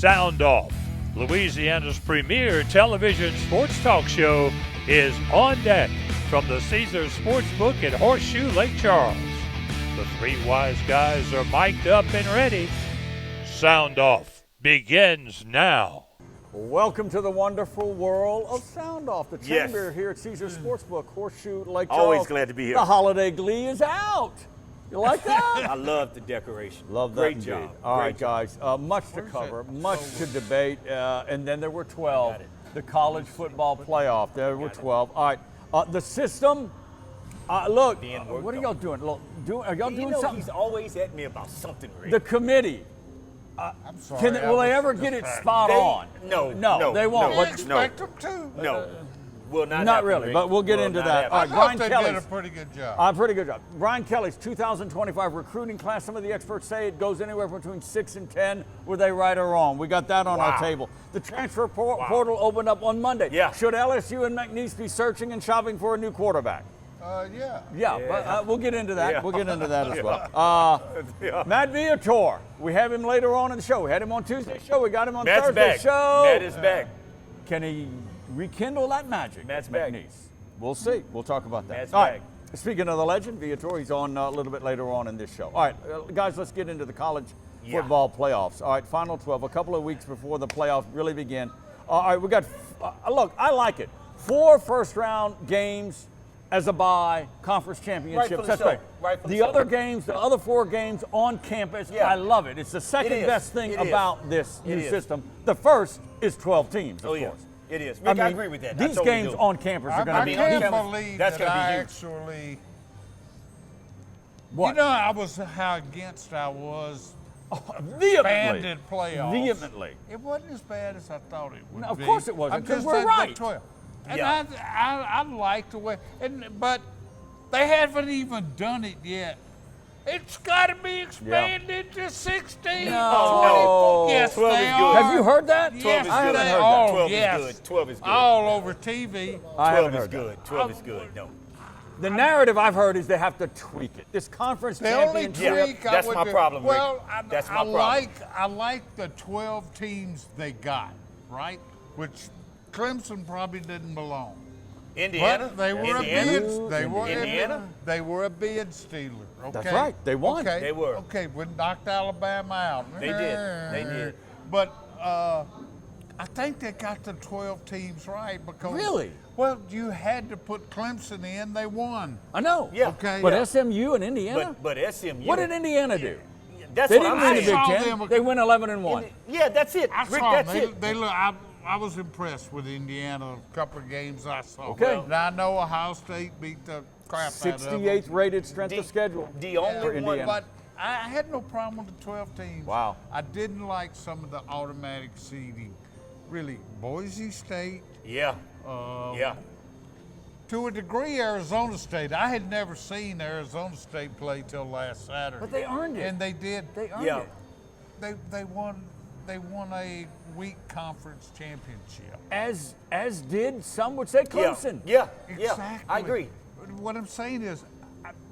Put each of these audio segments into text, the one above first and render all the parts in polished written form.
SoundOff, Louisiana's premier television sports talk show, is on deck from the Caesars Sportsbook at Horseshoe Lake Charles. The three wise guys are mic'd up and ready. SoundOff begins now. Welcome to the wonderful world of SoundOff. The chamber here at Caesars Sportsbook, Horseshoe Lake Charles. Always glad to be here. The holiday glee is out. You like that? I love the decoration. Love that. Great job. All right, guys. Much to cover, much to debate, and then there were 12. The college football playoff. There were 12. All right. The system. Look. What are y'all doing? Look, are y'all doing something? He's always at me about something, Rick. The committee. I'm sorry. Will they ever get it spot on? No, they won't. We expect them to. No. Will not Not happen, really, Rick. but we'll get into that. All I right, thought Brian they Kelly. did a pretty good job. Pretty good job. Brian Kelly's 2025 recruiting class. Some of the experts say it goes anywhere between 6 and 10. Were they right or wrong? We got that on our table. The transfer portal opened up on Monday. Yeah. Should LSU and McNeese be searching and shopping for a new quarterback? Yeah. But we'll get into that. Yeah. We'll get into that as well. Matt Viator. We have him later on in the show. We had him on Tuesday's show. We got him on Matt's Thursday's back. show. Matt is back. Can he rekindle that magic? Matt's at back. McNeese? We'll see. We'll talk about that. Matt's All back. right. Speaking of the legend, Viator, he's on a little bit later on in this show. All right, guys, let's get into the college football playoffs. All right, final 12, a couple of weeks before the playoffs really begin. All right, we got, look, I like it. 4 first-round games as a bye, conference championships. Rightfully That's so. right. Rightfully The so. other games, the other 4 games on campus, I love it. It's the second is. best thing It is. about this new It is. system. The first is 12 teams, of Oh, yeah. course. It is. Rick, I agree with that. I These totally games do. on campus are going I to be can't huge. believe That's that gonna be I huge. actually. What? You know, I was how against I was. Vehemently. Expanded playoffs. Vehemently. It wasn't as bad as I thought it would No, of be. course it wasn't, I'm 'cause just we're saying the right. 12. And Yeah. I like the way, but they haven't even done it yet. It's got to be expanded to 16. No. 24. Yes, 12 is they good. are. Have you heard that? Yes, 12 is I haven't good. they heard are. that. 12 yes. is good. 12 is good. All over TV. I haven't 12 is heard that. good. 12 is good. No. The narrative I've heard is they have to tweak it. This conference The only championship. tweak I that's would my do- problem, Rick. Well, That's my I problem. I like the 12 teams they got, right? Which Clemson probably didn't belong. Indiana. But they were Indiana. a bid. They were Indiana. They were a bid stealer. Okay? That's right. They won. Okay. They were. Okay. We knocked Alabama out. They did. They did. But I think they got the 12 teams right because. Really? Well, you had to put Clemson in. They won. I know. Yeah. Okay. But Yeah. SMU and Indiana? But SMU. What did Indiana do? That's They what didn't I'm win the saying. Big saw Ten. them- They win 11-1. Yeah, that's it. I Rick, saw that's them. it. They look. I was impressed with Indiana. A couple of games I saw. Okay. And I know Ohio State beat the crap out of them. 68th rated strength of schedule. The Yeah, only one. Indiana. But I had no problem with the 12 teams. Wow. I didn't like some of the automatic seeding. Really, Boise State, Yeah. Yeah. to a degree, Arizona State. I had never seen Arizona State play till last Saturday. But they earned it. And they did. They earned Yeah. it. They won. They won a weak conference championship. As did, some would say, Clemson. Yeah. Exactly. Yeah. I agree. What I'm saying is,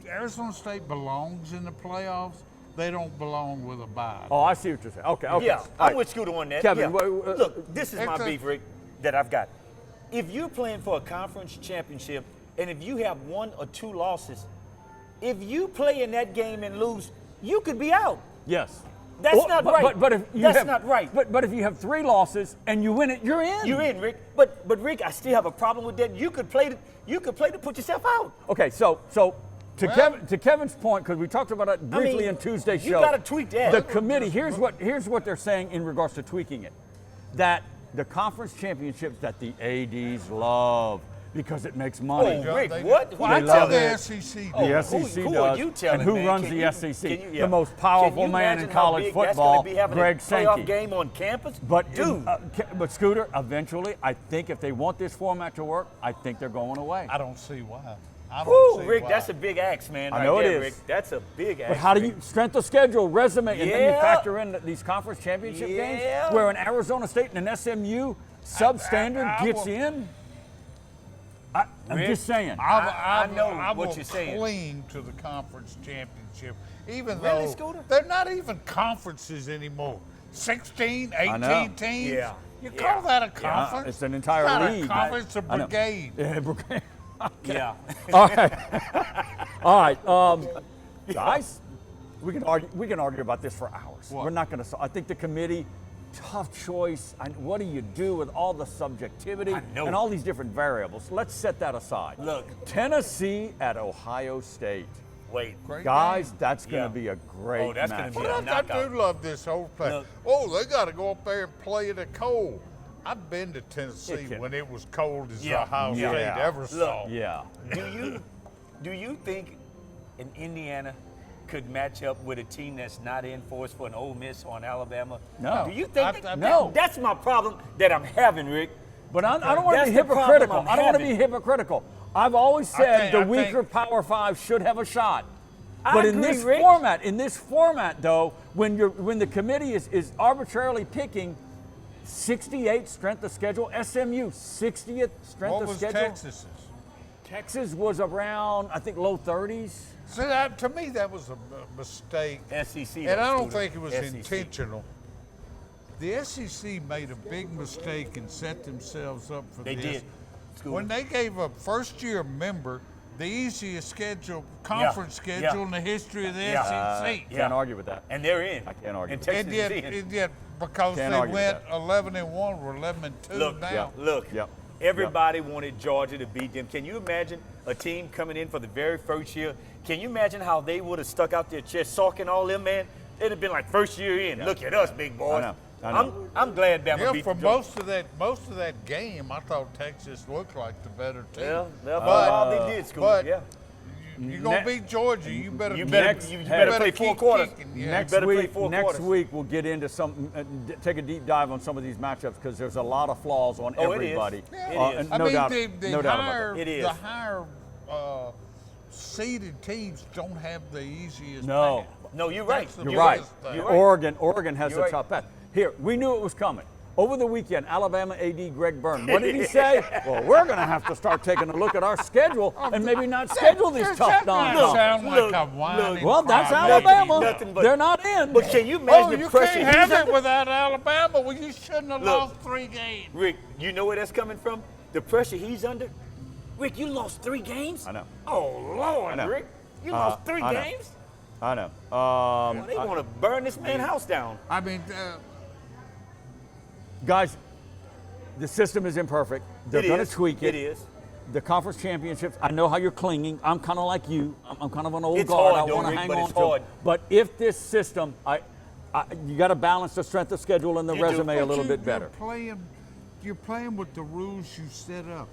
Arizona State belongs in the playoffs. They don't belong with a bye. Oh, I see what you're saying. Okay. Yeah, All I'm right. with Scooter on that. Kevin, yeah. what- Look, this is my It's a- beef, Rick, that I've got. If you're playing for a conference championship, and if you have 1 or 2 losses, if you play in that game and lose, you could be out. Yes. That's not right. But if you That's have, not right. But if you have 3 losses and you win it, you're in. You're in, Rick. But Rick, I still have a problem with that. You could play to put yourself out. Okay, so to Kevin's point, because we talked about it briefly in Tuesday's you show. gotta tweak that. The committee. Here's what they're saying in regards to tweaking it, that the conference championships that the ADs love because it makes money. Oh, Rick, They- what? Well, Who I you thought telling the me? SEC Oh, did. The SEC who does. are you telling, and who man? runs Can the you- SEC? can you- The most Can powerful you man in imagine how college big that's football, gonna be having Greg a playoff Sankey. game on campus? But dude, but Scooter, eventually, I think if they want this format to work, I think they're going away. I don't see why. I don't whew, see Rick, why. that's a big axe, man. I right know it there, is. Rick. That's a big axe. But how do Rick. you strength of schedule, resume, and then you Yeah. factor in these conference championship games Yeah. where an Arizona State and an SMU substandard I gets will- in? I'm Rick, just saying. I know I what will you're saying. cling to the conference championship, even Really, though Scooter? they're not even conferences anymore. 16, I know. 18 teams. Yeah. You call that a conference? It's an entire It's not league. a conference, it's a I know. brigade. Yeah, brigade. Yeah. All right. All right. Guys, we can argue about this for hours. What? We're not going to. I think the committee, tough choice. What do you do with all the subjectivity I know. and all these different variables? Let's set that aside. Look. Tennessee at Ohio State. Wait. Great Guys, game. that's going Yeah. to be a great Oh, that's gonna match. be But a I knockout. do love this whole play. Look. Oh, they got to go up there and play in the cold. I've been to Tennessee It can- when it was cold as Yeah. Ohio Yeah. State ever saw. Yeah. Do you think an Indiana could match up with a team that's not in force for an Ole Miss or an Alabama? No. Do you think No. that's my problem that I'm having, Rick? But I don't want to That's be the problem hypocritical. I'm I don't want to be having. hypocritical. I've always said the I think- weaker Power Five should have a shot. I But in agree, this Rick. format, though, when the committee is arbitrarily picking 68 strength of schedule, SMU 60th strength What of was schedule. Texas's? Texas was around, I think, low 30s. So that, to me, that was a mistake. SEC. And I don't Scooter. think it was SEC. intentional. The SEC made a big mistake and set themselves up for They this. did. Scooter. When they gave a first-year member the easiest conference Yeah. schedule in the history of the Yeah. SEC. Can't argue with that. And they're in. I can't argue And with that. Texas And is in. yet, because Can't they argue with went that. 11-1, we're 11-2 Look, now. look. Yep. Everybody wanted Georgia to beat them. Can you imagine a team coming in for the very first year? Can you imagine how they would have stuck out their chest, Salk all them, man? It'd have been like first year in. Look at us, big boys. I know. I'm glad Bama Yeah, beat for the Georgia. most of that game, I thought Texas looked like the better team. Yeah, for a But- while they did, Scooter. but- Yeah. You're gonna beat Georgia. You better You better play keep 4 quarters. kicking, yeah. Next better play week, 4 next quarters. week we'll get into take a deep dive on some of these matchups because there's a lot of flaws on Oh, it is. everybody. Yeah, it is. And I no mean, doubt, the no doubt higher, about It is. the higher seeded teams don't have the easiest. No. path. No, you're right. That's the that. You're You're right. biggest thing. You're right. Oregon has You're a right. tough path. Here, we knew it was coming. Over the weekend, Alabama AD Greg Byrne. What did he say? Well, we're going to have to start taking a look at our schedule and maybe not schedule these tough That non-conference. sound like look, a whining Well, that's cry. Alabama. Nothing but- They're not in. But can you imagine Oh, the you pressure can't have he's it under? without Alabama. Well, you shouldn't have Look. lost 3 games. Rick, you know where that's coming from? The pressure he's under? Rick, you lost 3 games? I know. Oh, Lord, I know. Rick. You lost 3 I know. games? I know. Well, they want to burn this man's house down. I mean, Guys, the system is imperfect. They're It going to is. tweak it. It is. The conference championships, I know how you're clinging. I'm kind of like you. I'm kind of an old It's guard. hard, I want though, to Rick, hang but on it's to it. hard. But if this system, you got to balance the strength of schedule and the You do. resume a but little bit you're better. You're playing with the rules you set up.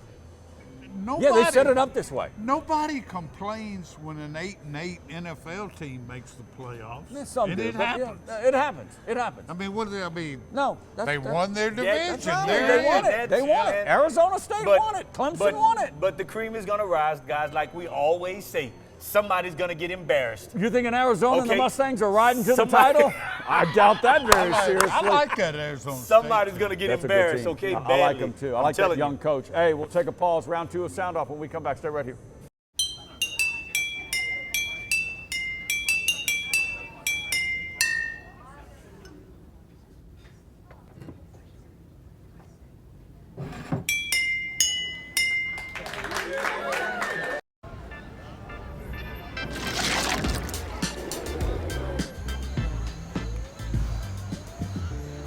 Yeah, they set it up this way. Nobody complains when an 8-8 NFL team makes the playoffs. Some and do, it but yeah, happens. it happens. It happens. I mean, what do they? I mean, No, they won their division. That's right. They're They won in. it. They won it. Yeah. Arizona State won it. Clemson won it. But the cream is going to rise, guys, like we always say. Somebody's going to get embarrassed. You thinking Arizona and the Okay. Mustangs are riding to Somebody- the title? I doubt that very seriously. I like that Arizona State Somebody's team. going to get That's a good embarrassed, team. okay? I like badly. them too. I I'm like that telling young you. coach. Hey, we'll take a pause. Round 2 of Sound Off. When we come back, stay right here.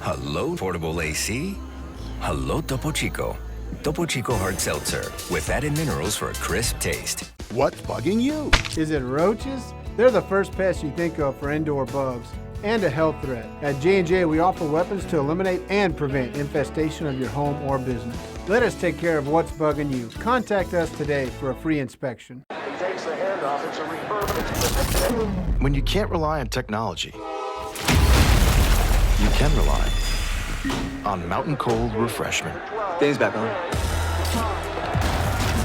Hello, portable AC. Hello, Topo Chico. Topo Chico Hard Seltzer with added minerals for a crisp taste. What's bugging you? Is it roaches? They're the first pest you think of for indoor bugs and a health threat. At J&J, we offer weapons to eliminate and prevent infestation of your home or business. Let us take care of what's bugging you. Contact us today for a free inspection. When you can't rely on technology, you can rely on Mountain Cold Refreshment. Dave's back on.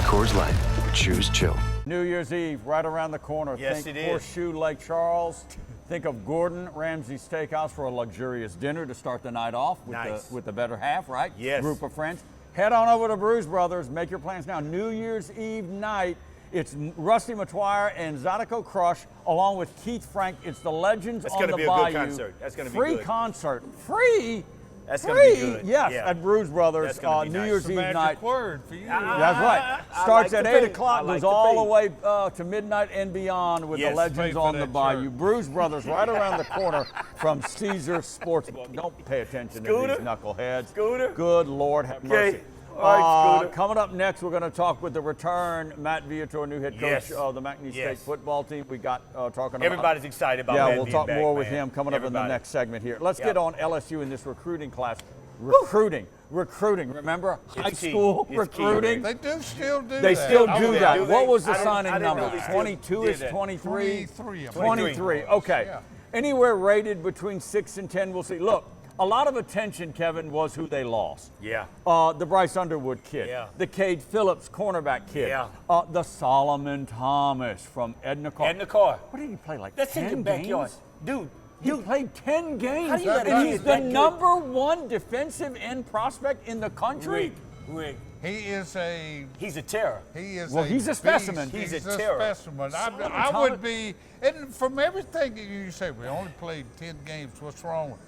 Coors Light. Choose chill. New Year's Eve, right around the corner. Yes, Think it is. Horseshoe Lake Charles. Think of Gordon Ramsay's Steakhouse for a luxurious dinner to start the night off with, Nice. with the better half, right? Yes. Group of friends. Head on over to Bruise Brothers. Make your plans now. New Year's Eve night It's Rusty McTwire and Zydeco Crush, along with Keith Frank. It's the Legends That's on the gonna be a Bayou. good concert. That's gonna be free good. concert. Free. That's gonna be good. Yes, Yeah. at Bruise Brothers. That's gonna be New nice. Year's It's a Eve magic night. word for you. That's right. I Starts like at the 8 faith. o'clock, I like goes the all the faith. way to midnight and beyond with Yes. the Legends Pray for on the that Bayou. church. Bruise Brothers right around the corner from Caesar Sportsbook. Don't pay attention to Scooter? these knuckleheads. Scooter? Good Lord have Okay. mercy. All right, Scooter. Coming up next, we're going to talk with the return, Matt Viator, new head coach Yes. of the McNeese State Yes. football team. We got talking about. Everybody's excited about Yeah, Matt we'll being talk back, more with man. him coming up in the Everybody. next segment here. Let's Yeah. get on LSU in this recruiting class. Recruiting. Remember, high key. school It's key, recruiting. They do still do They that. still I do would- that. do What they? was the I didn't- signing I didn't know number? they still 22-ish, did that. 23? 23, I believe. 23. Okay. Yeah. Anywhere rated between 6 and 10, we'll see. Look, a lot of attention, Kevin, was who they lost. Yeah. The Bryce Underwood kid. Yeah. The Cade Phillips cornerback kid. Yeah. The Solomon Thomas from Edna Carr. Edna Carr. What did he play, like That's 10 in your backyard. games? Dude, He played 10 games, How do you let a and kid he's the that good- number one defensive end prospect in the country. Rick, He is a he's a terror. Well, he's a beast. specimen. He's a He's terror. specimen. I Thomas. would be, and from everything that you say, we only played 10 games. What's wrong with?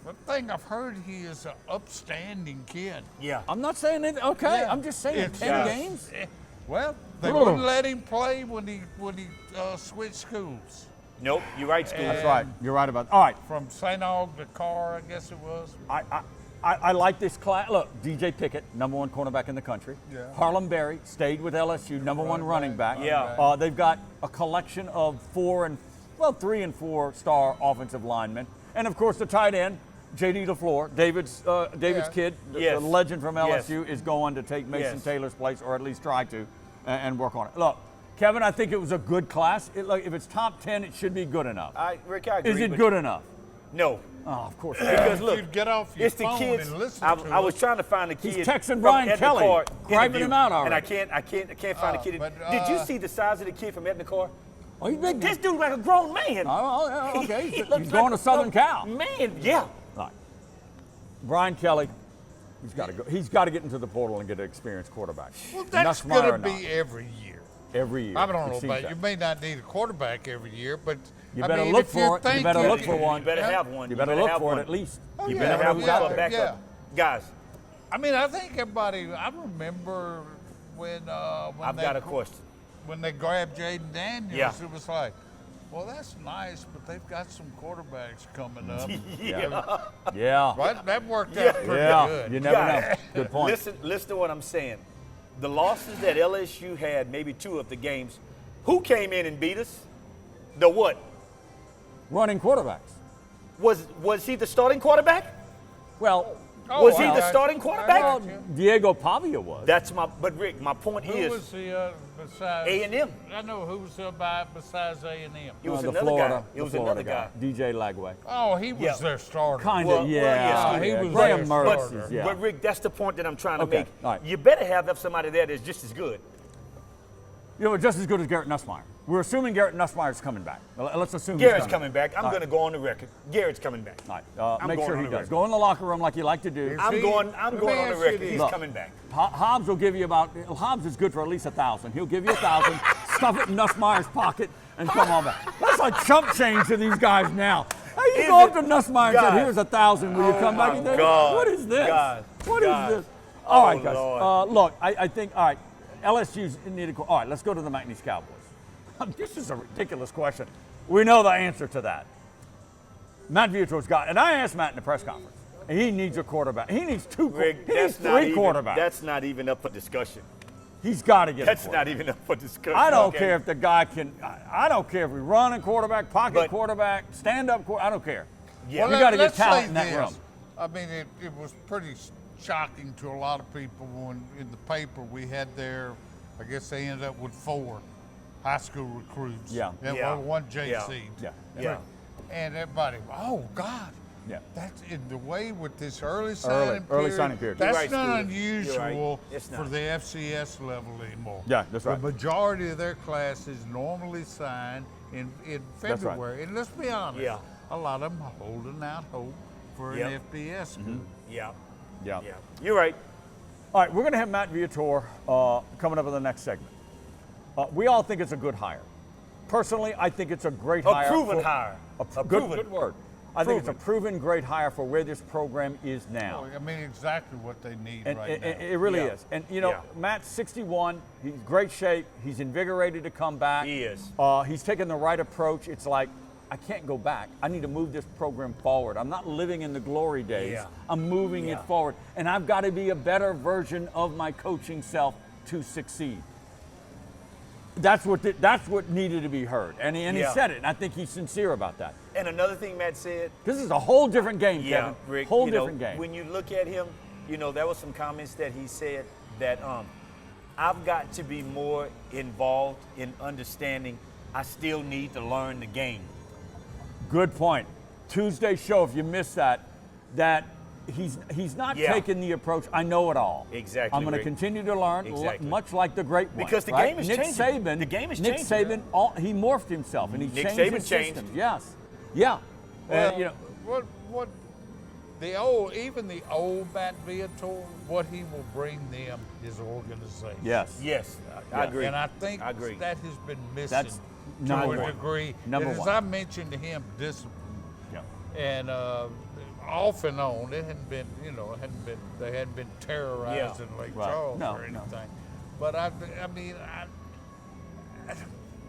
The thing I've heard, he is an upstanding kid. Yeah. I'm not saying anything. Okay, Yeah. I'm just saying It's 10 just- games. Well, they Ugh. wouldn't let him play when he switched schools Nope, you're right, Scooter. That's right. You're right about that. All right. from St. Aug to Carr, I guess it was. I like this class. Look, DJ Pickett, number one cornerback in the country. Yeah. Harlem Berry stayed with LSU, number one running back. Yeah. They've got a collection of 3 and 4 star offensive linemen, and of course the tight end, J.D. LaFleur, David's Yeah. kid, the Yes. legend from Yes. LSU, is going to take Mason Yes. Taylor's place, or at least try to, and work on it. Look, Kevin, I think it was a good class. If it's top 10, it should be good enough. Rick, I agree. Is it but good enough? No. Oh, of course. Because look, You'd get off your it's the phone kids. and listen I to was it. trying to find the kid. He's texting from Brian Edna Kelly, Carr griping interview, him out and I already. can't find the kid. but, Did you see the size of the kid from Edna Carr? Oh, he's big. This dude like a grown man. Oh, yeah, okay. He He's looks going like to a Southern grown Cal. Man, yeah. Right. Brian Kelly, he's got to go. He's got to get into the portal and get an experienced quarterback. Well, that's Nussmeier going or to be not. every year. Every year. I don't It know seems about that. you. May not need a quarterback every year, but You I better mean, look if you're for it. You better thinking- look for one. You better have one. You better better look have for one. it at least. Oh, You yeah, better have one yeah, for a backup. yeah. Guys, I mean, I think everybody. I remember when I've got a question. when they grabbed Jaden Daniels. Yeah. It was like, well, that's nice, but they've got some quarterbacks coming up. Yeah. Right? That worked out pretty Yeah. good. You never Guys, know. Good point. Listen to what I'm saying. The losses that LSU had, maybe 2 of the games, who came in and beat us? The what? Running quarterbacks. Was he the starting quarterback? Well, Was he I the got starting you. quarterback? I well, got you. Diego Pavia was. That's but Rick, my point Who is, was the besides A&M. I know who was besides A&M. it was the another Florida, guy. It the was Florida another guy. DJ Lagway. Oh, he was Yeah. their starter. Kind Well, of, well, yeah. yeah, he was Graham their Mertz starter. is, yeah. But Rick, that's the point that I'm trying to Okay, make. all right. You better have somebody there that's just as good. You know, just as good as Garrett Nussmeier. We're assuming Garrett Nussmeier's coming back. Let's assume Garrett's he's coming back. I'm All going to go on the record. Garrett's coming back. All right, I'm make going sure on he the does. record. Go in the locker room like you like to do. I'm See, going let me on the ask you record. this. He's Look. coming back. Hobbs will give you Hobbs is good for at least 1,000. He'll give you 1,000, stuff it in Nussmeier's pocket, and come on back. That's like chump change to these guys now. Hey, you Is go it? up to Nussmeier and God. say, here's 1,000. Will you come back my and say, God. what is this? God. What is God. this? All Oh, right, guys. Lord. Look, I think, all right, LSU's need to. All right, let's go to the McNeese Cowboys. This is a ridiculous question. We know the answer to that. Matt Viator's got, and I asked Matt in the press conference, and he needs a quarterback. He needs Rick, he needs that's not 3 even, quarterbacks. That's not even up for discussion. He's got to get That's a not quarterback. even up for discussion. I don't Okay. care if the guy can. I don't care if we run a quarterback, pocket But- quarterback, stand up quarterback. I don't care. Yeah. We got to get let's talent say in that this. room. I mean, it was pretty shocking to a lot of people when in the paper we had there, I guess they ended up with 4 high school recruits. Yeah. And Yeah. one JC. Yeah. Yeah. And everybody, oh God. Yeah. That's in the way with this early signing early period. signing period. You're That's right, not Steve. You're right. unusual It's for not. the FCS level anymore. Yeah, that's right. The majority of their classes normally sign in That's right. February. And let's be honest, Yeah. a lot of them are holding out hope for Yep. an FBS school. Yeah. Yeah. Yeah. You're right. All right, we're going to have Matt Viator coming up in the next segment. We all think it's a good hire. Personally, I think it's a great hire. A proven hire. Good word. I think it's a proven great hire for where this program is now. I mean, exactly what they need And right now. it really is. And, Matt's 61. He's in great shape. He's invigorated to come back. He is. He's taken the right approach. It's like, I can't go back. I need to move this program forward. I'm not living in the glory days. Yeah. I'm moving it forward. And I've got to be a better version of my coaching self to succeed. That's what needed to be heard. And he said it. And I think he's sincere about that. And another thing Matt said. This is a whole different game, Kevin. Rick, whole different game. When you look at him, there was some comments that he said that I've got to be more involved in understanding I still need to learn the game. Good point. Tuesday show, if you missed that he's not taking the approach, I know it all. Exactly. I'm going to continue to learn, much like the great one. Because the right? game is Nick changing. Saban, The game is Nick changing. Saban, he morphed himself and he Nick changed Saban his changed. system. Yes. Yeah. Well, what the old Matt Viator, what he will bring them is organization. Yes. Yes, I agree. And I think I agree. that has been missing That's to number a one. degree. Number and as one. I mentioned to him, discipline. Yeah. And off and on, it hadn't been, they hadn't been terrorizing Lake Right. Charles No, or anything. no. But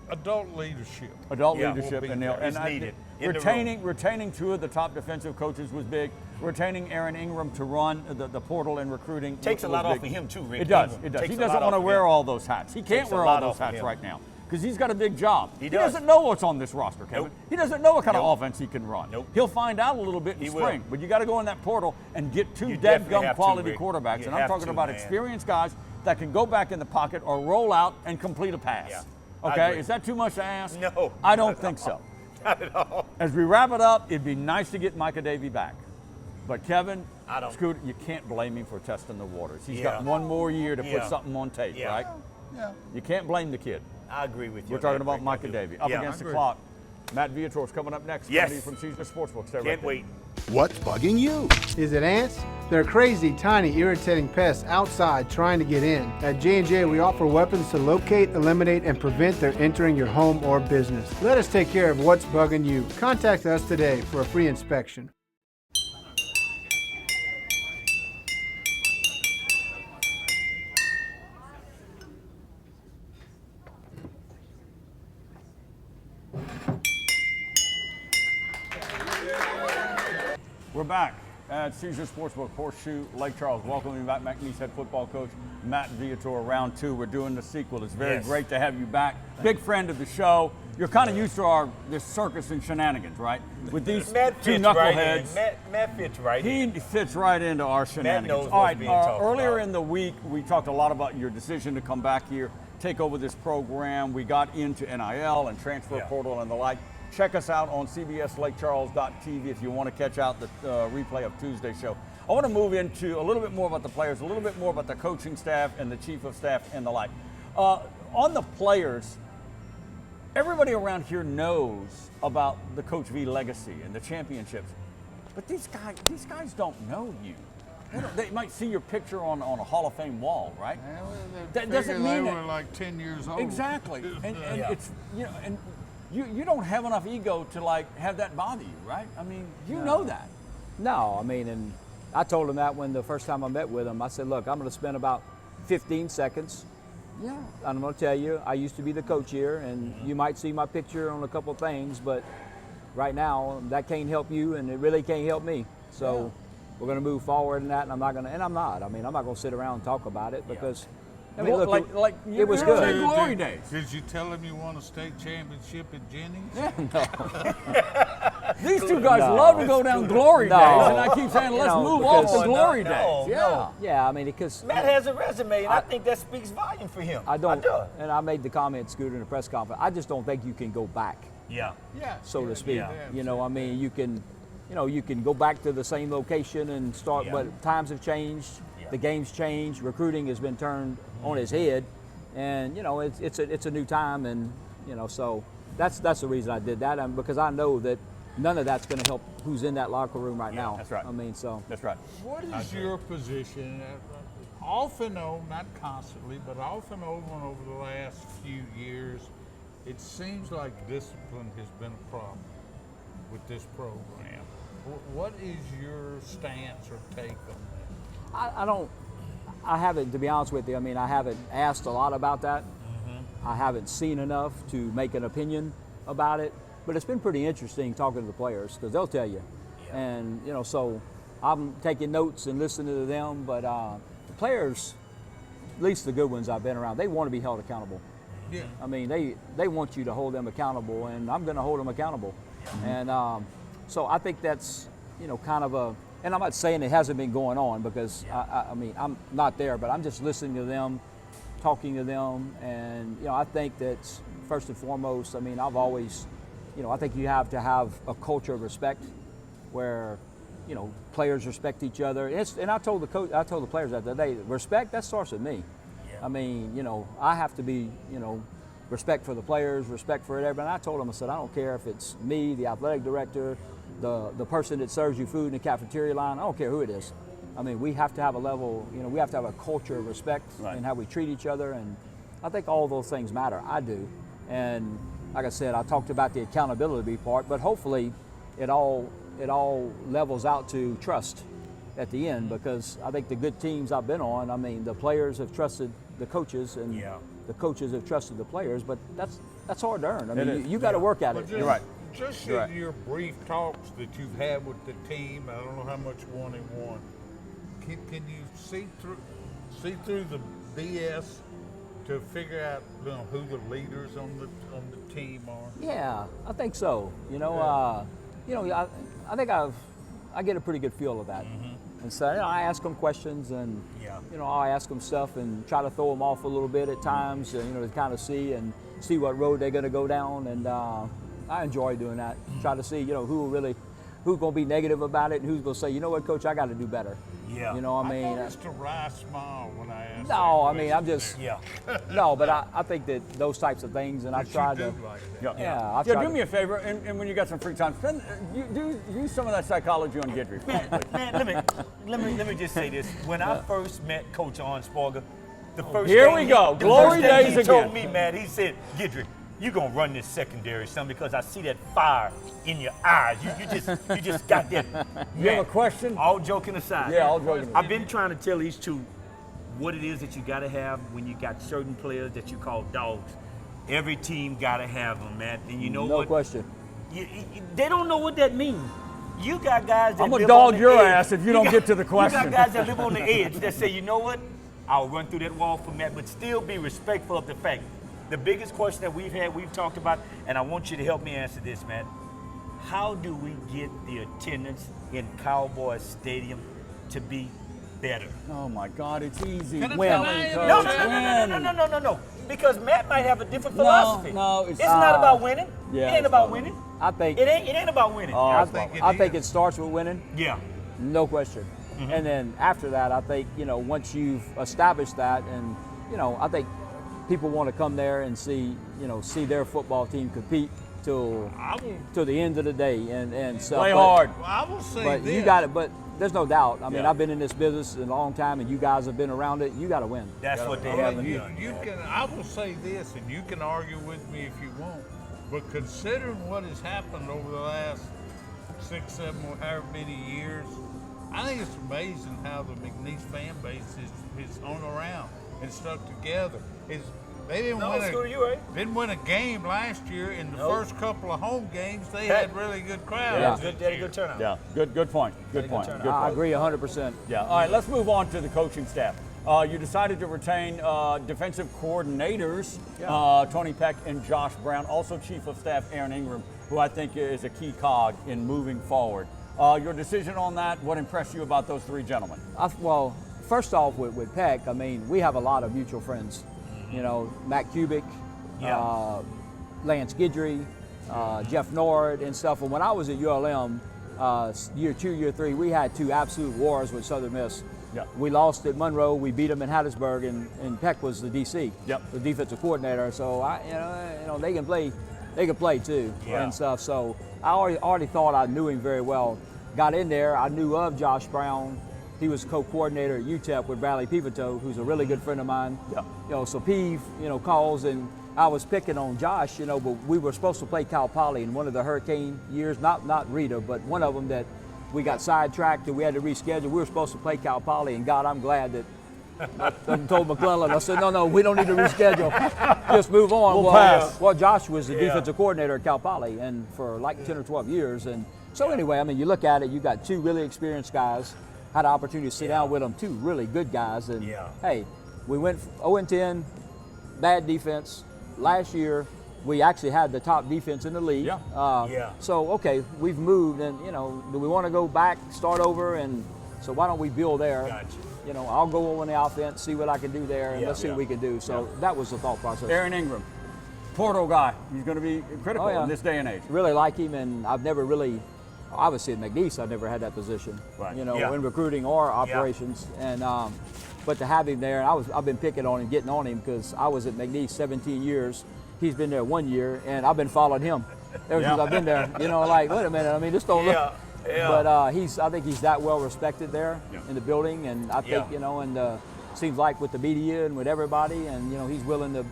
adult leadership. Adult Yeah, leadership will be and there. It's needed in the room. retaining two of the top defensive coaches was big. Retaining Aaron Ingram to run the portal and recruiting Takes a was lot off big. of him too, Rick. It does. Ingram. It does. Takes He a lot doesn't want to off of wear him. all those hats. He can't Takes a wear all lot those off of hats him. right now because he's got a big job. He does. Doesn't know what's on this roster, Kevin. Nope. He doesn't know what kind Nope. of offense he can run. Nope. He'll find out a little bit in He spring. will. But you got to go in that portal and get two You definitely dead-gum have to, quality Rick. quarterbacks. You And I'm have talking to, about man. experienced guys that can go back in the pocket or roll out and complete a pass. Yeah. I Okay? agree. Is that too much to ask? No. I don't think so. Not at all. As we wrap it up, it'd be nice to get Micah Davey back. But Kevin, I don't- Scooter, you can't blame him for testing the waters. He's Yeah. got one more year to put Yeah. something on tape, Yeah. right? Yeah. You can't blame the kid. I agree with you. We're on talking that, about Rick. Micah I do. Davey. Up Yeah. against the agree. clock. Matt Viator's coming up next. Yes. Coming from Caesar Sportsbook. Stay right Can't there. wait. What's bugging you? Is it ants? They're crazy, tiny, irritating pests outside trying to get in. At J&J, we offer weapons to locate, eliminate, and prevent their entering your home or business. Let us take care of what's bugging you. Contact us today for a free inspection. We're back at Caesar Sportsbook, Horseshoe, Lake Charles. Welcoming back McNeese head football coach Matt Viator. Round two. We're doing the sequel. It's very great to have you back. Big friend of the show. You're kind of used to this circus and shenanigans, right? With these Matt two fits right in. knuckleheads. Matt fits right in. He fits right into our shenanigans. knows All what's right, being talked earlier about. in the week, we talked a lot about your decision to come back here, take over this program. We got into NIL and transfer portal and the like. Check us out on cbslakecharles.tv if you want to catch out the replay of Tuesday's show. I want to move into a little bit more about the players, a little bit more about the coaching staff and the chief of staff and the like. On the players, everybody around here knows about the Coach V legacy and the championships, but these guys don't know you. They might see your picture on a Hall of Fame wall, right? That doesn't mean they it. were like 10 years old. Exactly, and it's and you don't have enough ego to have that bother you, right? I mean, you know that. No, I mean, and I told him that when the first time I met with him. I said, look, I'm going to spend about 15 seconds. Yeah. I'm going to tell you, I used to be the coach here, and you might see my picture on a couple of things, but right now, that can't help you, and it really can't help me. So we're going to move forward in that, and I'm not going to sit around and talk about it because, I mean, look, it was good. Glory days. Did you tell him you won a state championship at Jennings? These two guys love to go down glory days, and I keep saying, let's move off the glory days. Yeah, I mean, because Matt has a resume, and I think that speaks volume for him. I don't, I do. and I made the comment, Scooter, in the press conference. I just don't think you can go back, Yeah. so to speak. Yeah. You know, I mean, you can go back to the same location and start, but times have changed, the game's changed, recruiting has been turned on its head, and it's a new time, and so that's the reason I did that, and because I know that none of that's going to help who's in that locker room right now. That's right. I mean, so. That's right. What is your position? Off and on, not constantly, but off and on over the last few years, it seems like discipline has been a problem with this program. What is your stance or take on that? I haven't, to be honest with you, I mean, I haven't asked a lot about that. I haven't seen enough to make an opinion about it, but it's been pretty interesting talking to the players because they'll tell you. And, you know, so I'm taking notes and listening to them, but the players, at least the good ones I've been around, they want to be held accountable. Yeah. I mean, they want you to hold them accountable, and I'm going to hold them accountable. And so I think that's, you know, kind of a, and I'm not saying it hasn't been going on because, I mean, I'm not there, but I'm just listening to them, talking to them, and, you know, I think that first and foremost, I mean, I've always, you know, I think you have to have a culture of respect where, you know, players respect each other. And I told the players that today, respect, that starts with me. I mean, you know, I have to be, you know, respect for the players, respect for everybody. And I told them, I said, I don't care if it's me, the athletic director, the person that serves you food in the cafeteria line, I don't care who it is. I mean, we have to have a level, you know, we have to have a culture of respect in how we treat each other. And I think all those things matter. I do. And like I said, I talked about the accountability part, but hopefully it all levels out to trust at the end, because I think the good teams I've been on, I mean, the players have trusted the coaches and the coaches have trusted the players, but that's hard to earn. I mean, you got to work at it. You're right. Just in your brief talks that you've had with the team, I don't know how much one-on-one, can you see through the BS to figure out, you know, who the leaders on the team are? Yeah, I think so. You know, I think I get a pretty good feel of that. And so, you know, I ask them questions, and you know, I ask them stuff and try to throw them off a little bit at times, you know, to kind of see what road they're going to go down, and I enjoy doing that. Try to see, you know, who's going to be negative about it and who's going to say, you know what, Coach, I got to do better. Yeah. You know, I mean, I noticed a wry smile when I asked. No, I mean, I'm just. No, but I think that those types of things, and I try to. Like that. Do me a favor, and when you got some free time, use some of that psychology on Guidry. Man, let me just say this. When I first met Coach Arnsparger, the first Here we go. Glory days again. He told me, man, he said, Guidry, you're going to run this secondary, son, because I see that fire in your eyes. You just got that. You have a question? All joking aside. Yeah, all joking aside. I've been trying to tell these two what it is that you got to have when you got certain players that you call dogs. Every team got to have them, man. And you know what? No question. They don't know what that means. You got guys that I'm going to dog your ass if you don't get to the question. You got guys that live on the edge that say, you know what? I'll run through that wall for Matt, but still be respectful of the fact. The biggest question that we've talked about, and I want you to help me answer this, man. How do we get the attendance in Cowboys Stadium to be better? Oh my God, it's easy. No. Because Matt might have a different philosophy. No, it's not about winning. Yeah, it ain't about winning. I think it ain't about winning. I think it starts with winning. Yeah. No question. And then after that, I think, you know, once you've established that, and, you know, I think people want to come there and see their football team compete till the end of the day and stuff. Play hard. Well, I will say but this. you got it. But there's no doubt. I mean, I've been in this business a long time, and you guys have been around it. You got to win. That's what they haven't done. I will say this, and you can argue with me if you want, but considering what has happened over the last 6, 7, or however many years, I think it's amazing how the McNeese fan base is hung around and stuck together. They didn't win a game last year. In the first couple of home games, they had really good crowds. They had a good turnout. Yeah, good point. Good point. I agree 100%. Yeah. All right, let's move on to the coaching staff. You decided to retain defensive coordinators, Tony Peck and Josh Brown, also Chief of Staff Aaron Ingram, who I think is a key cog in moving forward. Your decision on that, what impressed you about those three gentlemen? Well, first off, with Peck, I mean, we have a lot of mutual friends. You know, Matt Kubik, Lance Guidry, Jeff Nord and stuff. And when I was at ULM, year 2, year 3, we had 2 absolute wars with Southern Miss. Yeah. We lost at Monroe, we beat them in Hattiesburg, and Peck was the DC, the defensive coordinator. So they can play too and stuff. So I already thought I knew him very well. Got in there, I knew of Josh Brown. He was co-coordinator at UTEP with Matt Viator, who's a really good friend of mine. Yeah. You know, so Peeve, you know, calls, and I was picking on Josh, you know, but we were supposed to play Cal Poly in one of the hurricane years, not Rita, but one of them that we got sidetracked and we had to reschedule. We were supposed to play Cal Poly, and God, I'm glad that I told McClellan, I said, no, we don't need to reschedule. Just move on. We'll pass. Well, Josh was the defensive coordinator at Cal Poly and for like 10 or 12 years. And so anyway, I mean, you look at it, you got two really experienced guys. Had the opportunity to sit down with them, two really good guys. And hey, we went 0-10, bad defense. Last year, we actually had the top defense in the league. So, okay, we've moved, and, you know, do we want to go back, start over? And so why don't we build there? Gotcha. You know, I'll go on the offense, see what I can do there, and let's see what we can do. So that was the thought process. Aaron Ingram, portal guy. He's going to be critical in this day and age. Really like him, and I've never really, obviously at McNeese, I've never had that position. Right. You know, in recruiting or operations, and but to have him there, and I've been picking on him, getting on him because I was at McNeese 17 years. He's been there 1 year, and I've been following him ever since I've been there. You know, like, wait a minute, I mean, this don't look. But I think he's that well respected there in the building, and I think you know, and seems like with the media and with everybody, and you know, he's willing to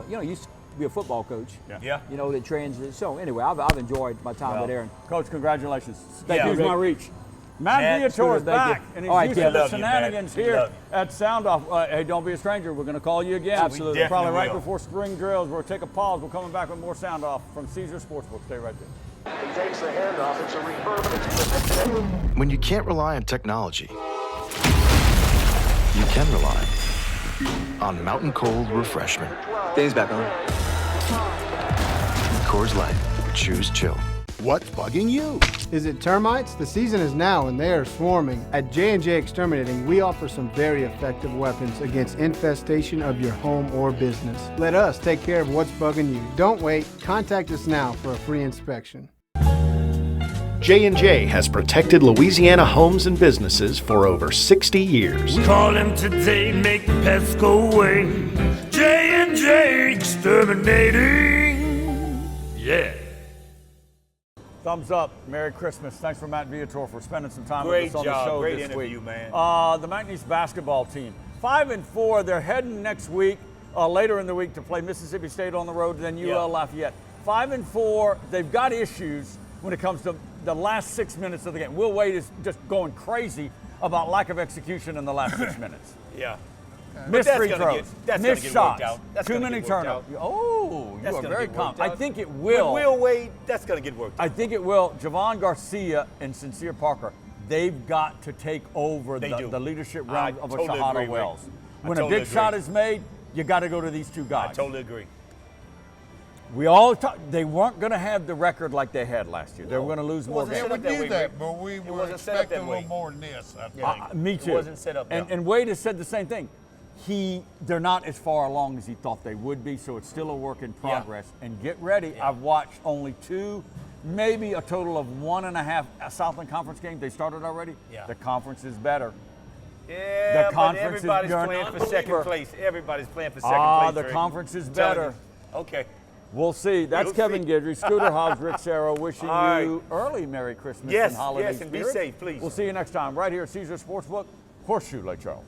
you know, he used to be a football coach. You know, that transition. So anyway, I've enjoyed my time with Aaron. Coach, congratulations. Thank you. Here's my reach. Matt Viator is back, and he's used to the shenanigans here at SoundOff. Hey, don't be a stranger. We're going to call you again. Absolutely. Probably right before spring drills. We'll take a pause. We're coming back with more SoundOff from Caesars Sportsbook. Stay right there. He takes the handoff. It's a refurb. When you can't rely on technology, you can rely on Mountain Cold Refreshment. Dave's back on. Coors Light. Choose chill. What's bugging you? Is it termites? The season is now and they are swarming. At J&J Exterminating, we offer some very effective weapons against infestation of your home or business. Let us take care of what's bugging you. Don't wait. Contact us now for a free inspection. J&J has protected Louisiana homes and businesses for over 60 years. Call him today, make the pests go away. J&J Exterminating. Yeah. Thumbs up. Merry Christmas. Thanks for Matt Viator for spending some time with us on the show Great this interview, week. man. The McNeese basketball team, 5-4. They're heading next week, later in the week, to play Mississippi State on the road, then UL Lafayette. 5-4. They've got issues when it comes to the last 6 minutes of the game. Will Wade is just going crazy about lack of execution in the last 6 minutes. Missed free throws, missed shots, too many turnovers. Oh, you are very calm. I think it will. With Will Wade, that's going to get worked out. I think it will. Javon Garcia and Sincere Parker, they've got to take over the leadership round of a Shahada Wells. When a big shot is made, you got to go to these two guys. I totally agree. We all they weren't going to have the record like they had last year. They were going to lose more games. We knew that, but we were expecting a little more than this, I think. Me too. It wasn't set up. And Wade has said the same thing. They're not as far along as he thought they would be, so it's still a work in progress. And get ready. I've watched only 2, maybe a total of 1.5 Southland Conference games. They started already. The conference is better. Yeah, but everybody's playing for second place. Everybody's playing for second place. The conference is better. Okay. We'll see. That's Kevin Guidry, Scooter Hobbs, Rick Serra, wishing you early Merry Christmas and holiday and be safe, please. We'll see you next time right here at Caesars Sportsbook, Horseshoe Lake Charles.